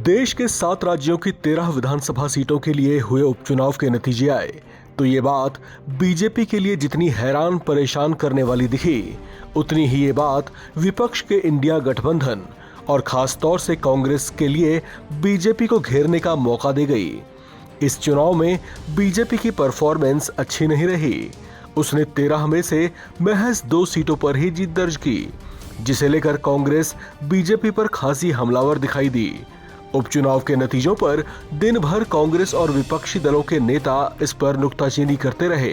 देश के 7 राज्यों की 13 विधानसभा सीटों के लिए हुए उपचुनाव के नतीजे आए तो ये बात बीजेपी के लिए जितनी हैरान परेशान करने वाली दिखी, उतनी ही ये बात विपक्ष के इंडिया गठबंधन और खास तौर से कांग्रेस के लिए बीजेपी को घेरने का मौका दे गई। इस चुनाव में बीजेपी की परफॉर्मेंस अच्छी नहीं रही। उसने 13 में से महज 2 सीटों पर ही जीत दर्ज की, जिसे लेकर कांग्रेस बीजेपी पर खासी हमलावर दिखाई दी। उपचुनाव के नतीजों पर दिन भर कांग्रेस और विपक्षी दलों के नेता इस पर नुक्ताचीनी करते रहे,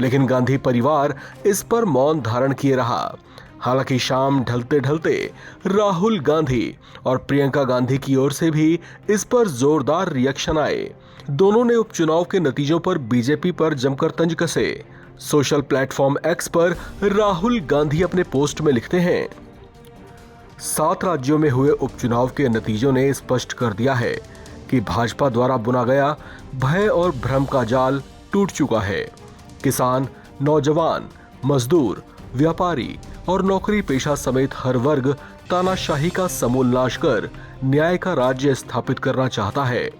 लेकिन गांधी परिवार इस पर मौन धारण किए रहा। हालांकि शाम ढलते ढलते राहुल गांधी और प्रियंका गांधी की ओर से भी इस पर जोरदार रिएक्शन आए। दोनों ने उपचुनाव के नतीजों पर बीजेपी पर जमकर तंज कसे। सोशल प्लेटफॉर्म एक्स पर राहुल गांधी अपने पोस्ट में लिखते हैं, 7 राज्यों में हुए उपचुनाव के नतीजों ने स्पष्ट कर दिया है कि भाजपा द्वारा बुना गया भय और भ्रम का जाल टूट चुका है। किसान, नौजवान, मजदूर, व्यापारी और नौकरी पेशा समेत हर वर्ग तानाशाही का समूल नाश कर न्याय का राज्य स्थापित करना चाहता है।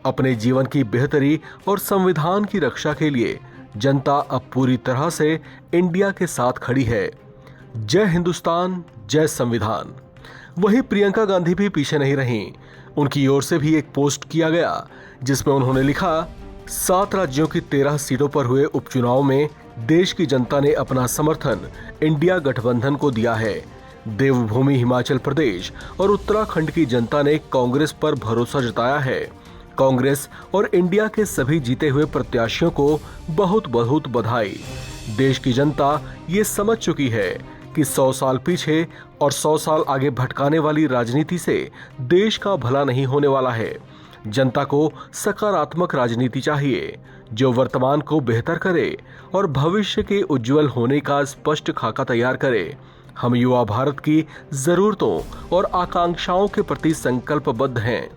अपने जीवन की बेहतरी और संविधान की रक्षा के लिए जनता अब पूरी तरह से इंडिया के साथ खड़ी है। जय हिंदुस्तान, जय संविधान। वहीं प्रियंका गांधी भी पीछे नहीं रहीं। उनकी ओर से भी एक पोस्ट किया गया जिसमें उन्होंने लिखा, 7 राज्यों की 13 सीटों पर हुए उपचुनाव में देश की जनता ने अपना समर्थन इंडिया गठबंधन को दिया है। देवभूमि हिमाचल प्रदेश और उत्तराखंड की जनता ने कांग्रेस पर भरोसा जताया है। कांग्रेस और इंडिया के सभी जीते हुए प्रत्याशियों को बहुत बहुत बधाई। देश की जनता ये समझ चुकी है कि 100 साल पीछे और 100 साल आगे भटकाने वाली राजनीति से देश का भला नहीं होने वाला है। जनता को सकारात्मक राजनीति चाहिए जो वर्तमान को बेहतर करे और भविष्य के उज्जवल होने का स्पष्ट खाका तैयार करे। हम युवा भारत की जरूरतों और आकांक्षाओं के प्रति संकल्पबद्ध हैं।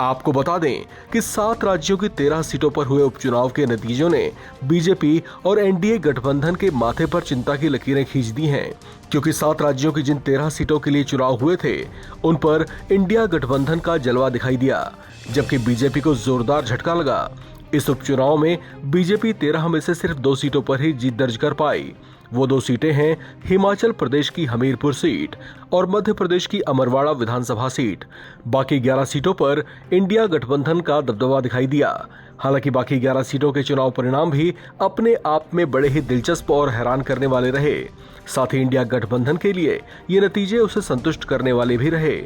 आपको बता दें कि 7 राज्यों की 13 सीटों पर हुए उपचुनाव के नतीजों ने बीजेपी और एनडीए गठबंधन के माथे पर चिंता की लकीरें खींच दी हैं, क्योंकि 7 राज्यों की जिन 13 सीटों के लिए चुनाव हुए थे उन पर इंडिया गठबंधन का जलवा दिखाई दिया, जबकि बीजेपी को जोरदार झटका लगा। इस उपचुनाव में बीजेपी 13 में से सिर्फ 2 सीटों पर ही जीत दर्ज कर पाई। वो 2 सीटें हैं हिमाचल प्रदेश की हमीरपुर सीट और मध्य प्रदेश की अमरवाड़ा विधानसभा सीट। बाकी 11 सीटों पर इंडिया गठबंधन का दबदबा दिखाई दिया। हालांकि बाकी 11 सीटों के चुनाव परिणाम भी अपने आप में बड़े ही दिलचस्प और हैरान करने वाले रहे। साथ ही इंडिया गठबंधन के लिए ये नतीजे उसे संतुष्ट करने वाले भी रहे।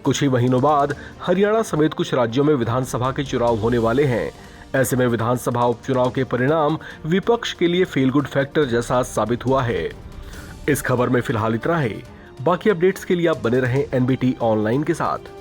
कुछ ही महीनों बाद हरियाणा समेत कुछ राज्यों में विधानसभा के चुनाव होने वाले हैं। ऐसे में विधानसभा उपचुनाव के परिणाम विपक्ष के लिए फील गुड फैक्टर जैसा साबित हुआ है। इस खबर में फिलहाल इतना ही। बाकी अपडेट्स के लिए आप बने रहें एनबीटी ऑनलाइन के साथ।